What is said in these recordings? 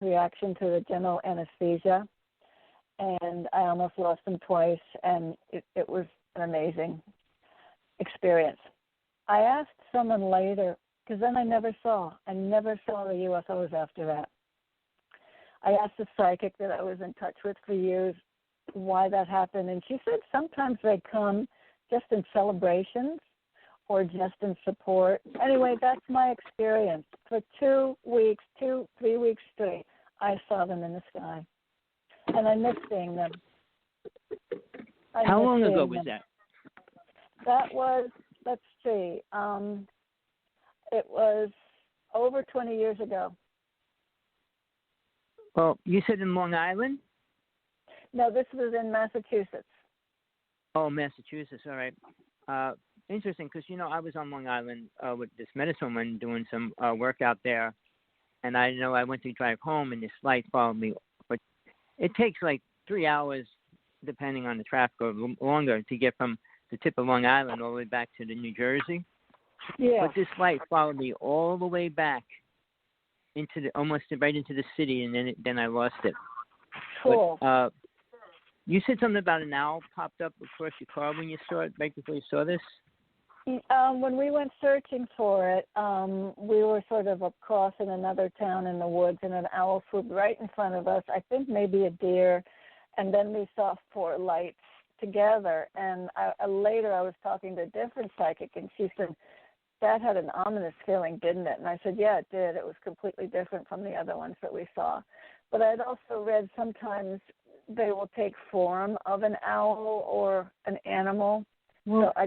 reaction to the general anesthesia, and I almost lost him twice, and it was an amazing experience. I asked someone later, because then I never saw the UFOs after that. I asked the psychic that I was in touch with for years why that happened, and she said sometimes they come just in celebrations or just in support. Anyway, that's my experience. For 3 weeks straight, I saw them in the sky, and I miss seeing them. How long ago was that? That was, let's see, it was over 20 years ago. Well, you said in Long Island? No, this was in Massachusetts. Oh, Massachusetts, all right. Interesting, because, I was on Long Island with this medicine woman doing some work out there, and I know I went to drive home, and this light followed me. But it takes like 3 hours, depending on the traffic, or longer, to get from the tip of Long Island all the way back to the New Jersey. Yeah. But this light followed me all the way back into almost right into the city, and then I lost it. Cool. But, you said something about an owl popped up across your car when you saw it, right before you saw this? When we went searching for it, we were sort of across in another town in the woods, and an owl flew right in front of us, I think maybe a deer, and then we saw 4 lights together. And later I was talking to a different psychic, and she said, that had an ominous feeling, didn't it? And I said, yeah, it did. It was completely different from the other ones that we saw. But I'd also read sometimes they will take form of an owl or an animal. Well, so I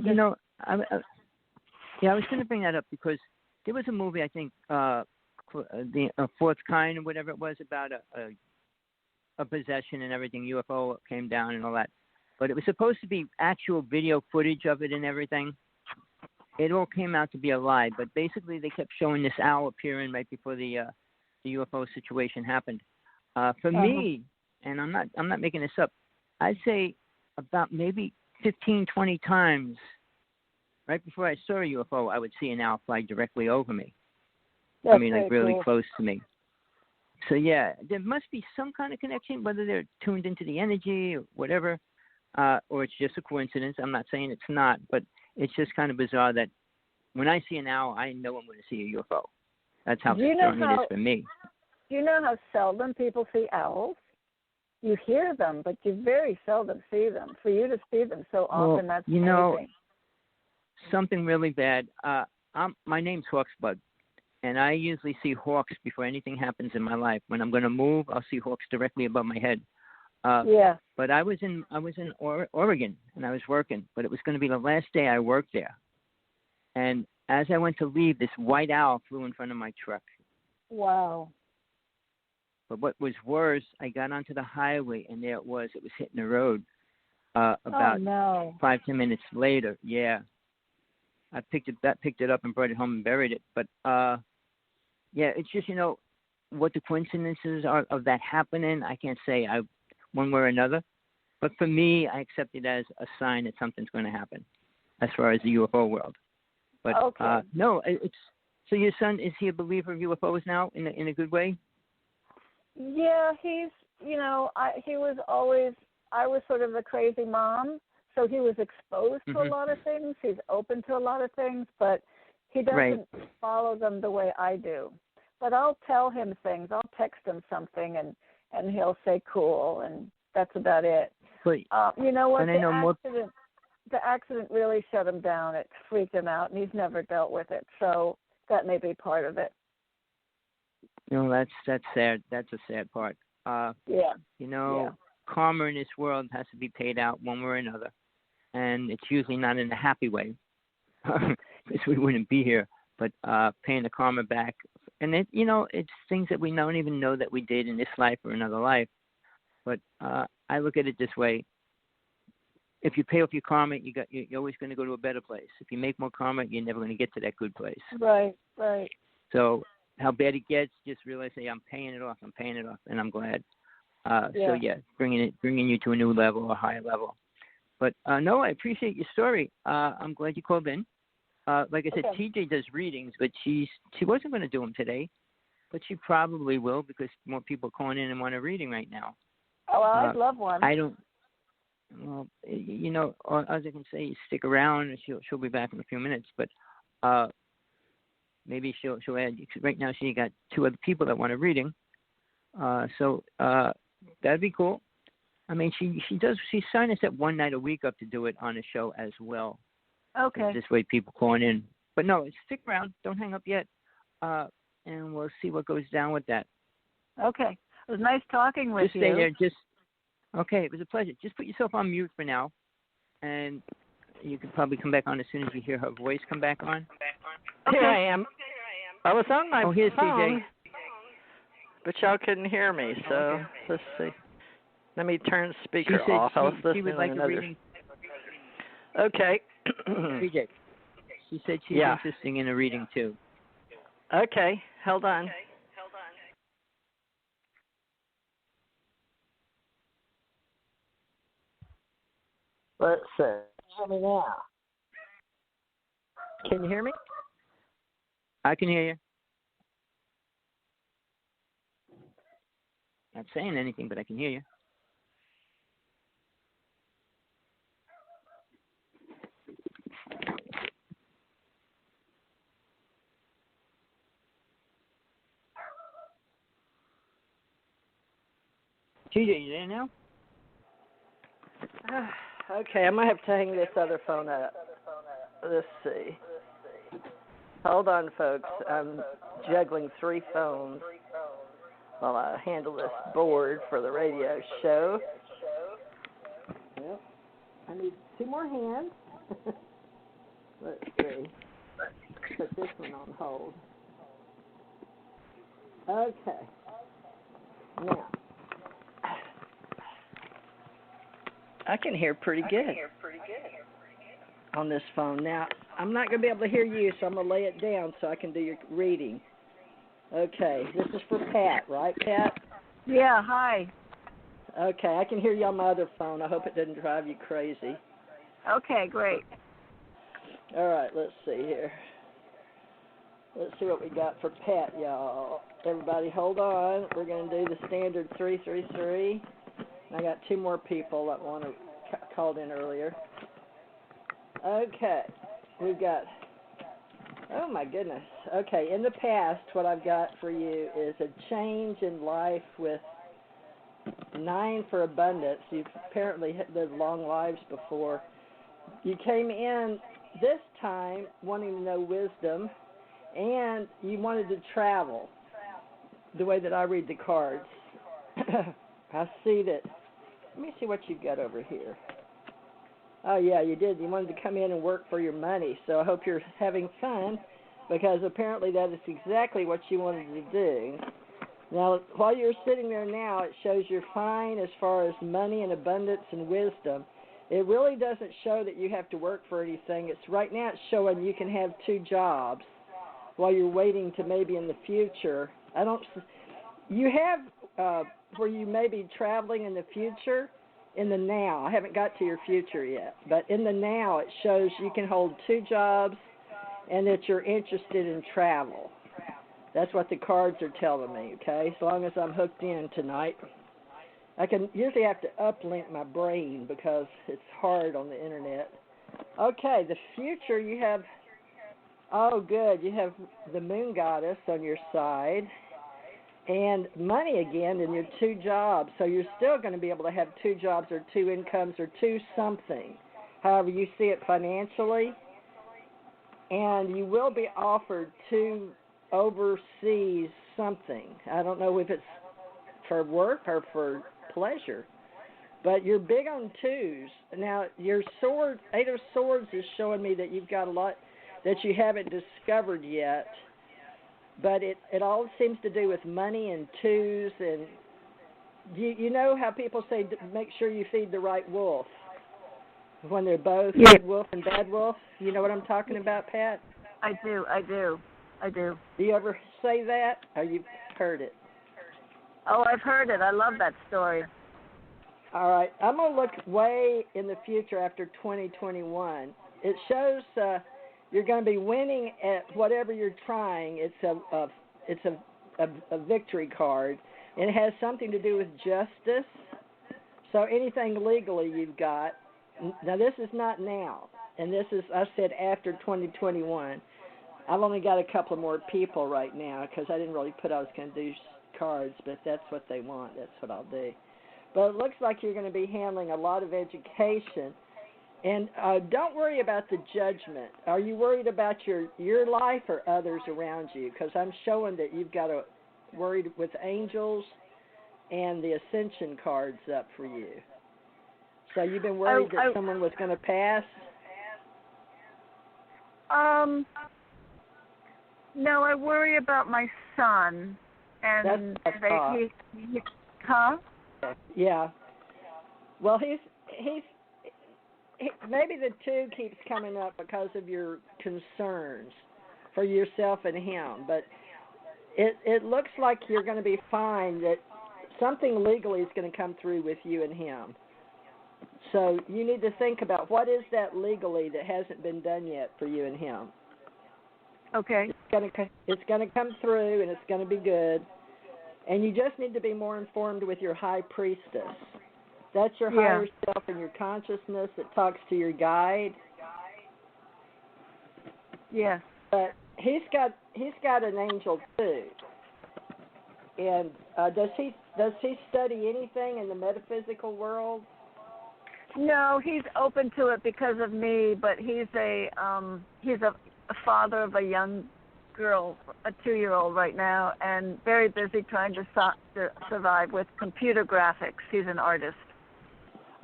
was going to bring that up because there was a movie, I think, the Fourth Kind or whatever it was, about a possession and everything. UFO came down and all that. But it was supposed to be actual video footage of it and everything. It all came out to be a lie. But basically, they kept showing this owl appearing right before the UFO situation happened. For me, and I'm not making this up, I'd say about maybe 15, 20 times right before I saw a UFO, I would see an owl fly directly over me. That's really cool. close to me. So, yeah, there must be some kind of connection, whether they're tuned into the energy or whatever, or it's just a coincidence. I'm not saying it's not, but it's just kind of bizarre that when I see an owl, I know I'm going to see a UFO. That's how strong it is for me. Do you know how seldom people see owls? You hear them, but you very seldom see them. For you to see them so often, that's amazing. Something really bad. My name's Hawksbug, and I usually see hawks before anything happens in my life. When I'm going to move, I'll see hawks directly above my head. But I was in Oregon, and I was working, but it was going to be the last day I worked there. And as I went to leave, this white owl flew in front of my truck. Wow. But what was worse, I got onto the highway, and there it was. It was hitting the road about 5-10 minutes later. Yeah. I picked it up and brought it home and buried it. But, it's just, what the coincidences are of that happening, I can't say one way or another. But for me, I accept it as a sign that something's going to happen as far as the UFO world. But, so your son, is he a believer of UFOs now in a good way? Yeah, he's, he was always, I was sort of a crazy mom, so he was exposed to a lot of things. He's open to a lot of things, but he doesn't follow them the way I do. But I'll tell him things. I'll text him something, and he'll say cool, and that's about it. But, you know what, the accident really shut him down. It freaked him out, and he's never dealt with it, so that may be part of it. That's sad. That's a sad part. Karma in this world has to be paid out one way or another, and it's usually not in a happy way, because we wouldn't be here. But paying the karma back, and it's things that we don't even know that we did in this life or another life. But I look at it this way: if you pay off your karma, you're always going to go to a better place. If you make more karma, you're never going to get to that good place. Right. So how bad it gets, just realize, hey, I'm paying it off, and I'm glad. So bringing you to a new level, a higher level. But no, I appreciate your story. I'm glad you called in. Like I said, TJ does readings, but she wasn't going to do them today. but she probably will because more people are calling in and want a reading right now. Oh, well, I'd love one. I don't. Well, all I can say is stick around, and she'll be back in a few minutes. But maybe she'll add. Right now, she got 2 other people that want a reading. So that'd be cool. I mean, she signed us up one night a week up to do it on a show as well. Okay. This way, people calling in. But no, stick around. Don't hang up yet, and we'll see what goes down with that. Okay. It was nice talking with you. Just stay there. Okay, it was a pleasure. Just put yourself on mute for now, and you can probably come back on as soon as you hear her voice come back on. Okay. Here I am. I was on my here's phone, CJ. but y'all couldn't hear me, so let's see. Let me turn the speaker off. I was listening she would like a reading. Okay. CJ. She said she's interested in a reading, too. Okay, hold on. Let's see. Hear me now. Can you hear me? I can hear you. Not saying anything, but I can hear you. TJ, you there now? Okay, I'm going to have to hang this other phone up. Let's see. Hold on, folks. I'm juggling 3 phones while I handle this board for the radio show. Yep. I need 2 more hands. Let's see. Put this one on hold. Okay. Now, I can hear pretty good on this phone. Now, I'm not going to be able to hear you, so I'm going to lay it down so I can do your reading. Okay, this is for Pat, right, Pat? Yeah, hi. Okay, I can hear you on my other phone. I hope it doesn't drive you crazy. Okay, great. All right, let's see here. Let's see what we got for Pat, y'all. Everybody hold on. We're going to do the standard 333. I got 2 more people that called in earlier. Okay, we've got, oh my goodness. Okay, in the past, what I've got for you is a change in life with 9 for abundance. You've apparently lived long lives before. You came in this time wanting to know wisdom, and you wanted to travel the way that I read the cards. I see that. Let me see what you've got over here. Oh, yeah, you did. You wanted to come in and work for your money, so I hope you're having fun, because apparently that is exactly what you wanted to do. Now, while you're sitting there now, it shows you're fine as far as money and abundance and wisdom. It really doesn't show that you have to work for anything. Right now it's showing you can have 2 jobs while you're waiting to maybe in the future. You have where you may be traveling in the future, in the now. I haven't got to your future yet, but in the now it shows you can hold 2 jobs and that you're interested in travel. That's what the cards are telling me, okay? As long as I'm hooked in tonight. I can usually have to uplink my brain because it's hard on the internet. Okay, the future you have, oh good, you have the moon goddess on your side. And money again in your 2 jobs. So you're still going to be able to have 2 jobs or 2 incomes or 2 something, however you see it financially. And you will be offered 2 overseas something. I don't know if it's for work or for pleasure. But you're big on 2s. Now, your sword, 8 of Swords is showing me that you've got a lot that you haven't discovered yet. But it all seems to do with money and 2s, and you know how people say make sure you feed the right wolf when they're both good wolf and bad wolf? You know what I'm talking about, Pat? I do. Do you ever say that, or you've heard it? Oh, I've heard it. I love that story. All right, I'm going to look way in the future after 2021. It shows you're going to be winning at whatever you're trying. It's a a victory card, and it has something to do with justice. So anything legally you've got. Now this is not now, and this is, I said, after 2021. I've only got a couple more people right now because I didn't really put I was going to do cards, but that's what they want. That's what I'll do. But it looks like you're going to be handling a lot of education. And don't worry about the judgment. Are you worried about your life or others around you? Because I'm showing that you've got a worried with angels and the Ascension cards up for you. So you've been worried that someone was going to pass? No, I worry about my son. And huh? Yeah. Well, he's maybe the two keeps coming up because of your concerns for yourself and him, but it looks like you're going to be fine, that something legally is going to come through with you and him. So you need to think about what is that legally that hasn't been done yet for you and him. Okay. It's going to come through, and it's going to be good. And you just need to be more informed with your high priestess. That's your higher self and your consciousness that talks to your guide. Yes. But he's got an angel too. And does he study anything in the metaphysical world? No, he's open to it because of me, but he's a father of a young girl, a 2-year-old right now, and very busy trying to survive with computer graphics. He's an artist.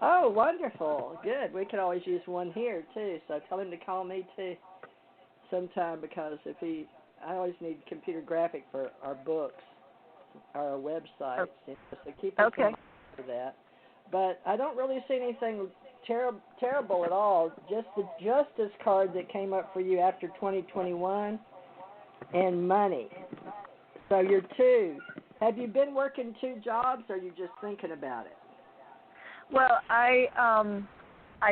Oh, wonderful. Good. We could always use one here, too, so tell him to call me, too, sometime, because I always need computer graphic for our books, our websites, so keep us in mind for that. But I don't really see anything terrible at all, just the justice card that came up for you after 2021 and money. So you're 2. Have you been working 2 jobs, or are you just thinking about it? Well, I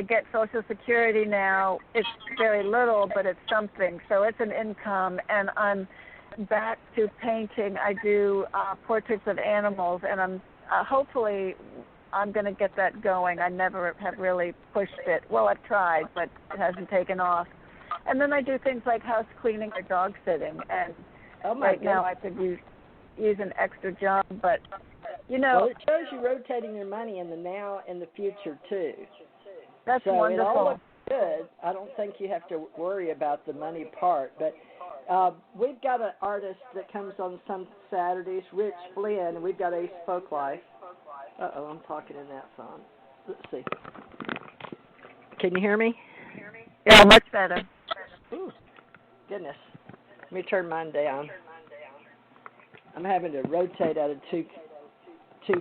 get Social Security now. It's very little, but it's something. So it's an income, and I'm back to painting. I do portraits of animals, and I'm hopefully I'm going to get that going. I never have really pushed it. Well, I've tried, but it hasn't taken off. And then I do things like house cleaning or dog sitting. And now I could use an extra job, but Well, it shows you rotating your money in the now and the future too. That's so wonderful. It all looks good. I don't think you have to worry about the money part, but we've got an artist that comes on some Saturdays, Rich Flynn, and we've got Ace Folklife. Uh-oh, I'm talking in that phone. Let's see. Can you hear me? Yeah, much better. Ooh, goodness. Let me turn mine down. I'm having to rotate out of two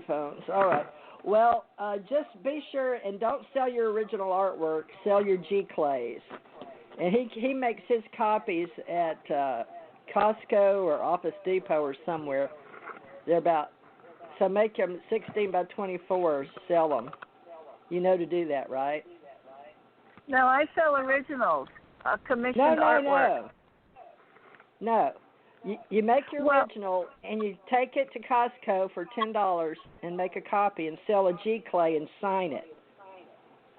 phones. All right. Well, just be sure and don't sell your original artwork. Sell your G-Clays. And he makes his copies at Costco or Office Depot or somewhere. They're about, so make them 16 by 24, sell them. You know to do that, right? No, I sell originals, commissioned artwork. No. You make your original, and you take it to Costco for $10 and make a copy and sell a G-Clay and sign it.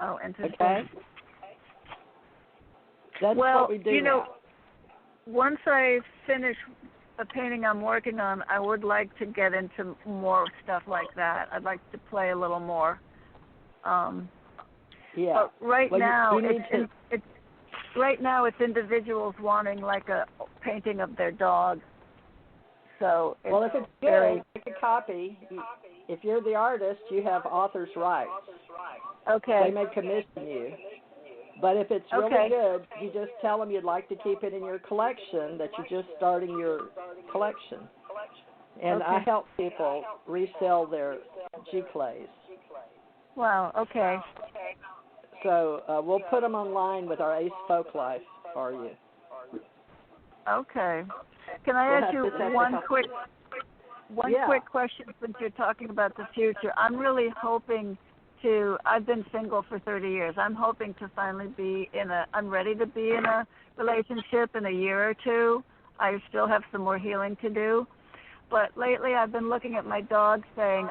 Oh, interesting. Okay? That's what we do now. Once I finish the painting I'm working on, I would like to get into more stuff like that. I'd like to play a little more. But now it's individuals wanting like a painting of their dog. So if it's good, make a copy. If you're the artist, you have author's rights. Okay. They may commission you. But if it's really good, you just tell them you'd like to keep it in your collection, that you're just starting your collection. And I help people resell their G-Clays. Wow, okay. So we'll put them online with our Ace Folklife for you. Okay. Can I ask you one quick question since you're talking about the future? I'm really hoping I've been single for 30 years. I'm hoping to finally I'm ready to be in a relationship in a year or two. I still have some more healing to do. but lately I've been looking at my dog saying,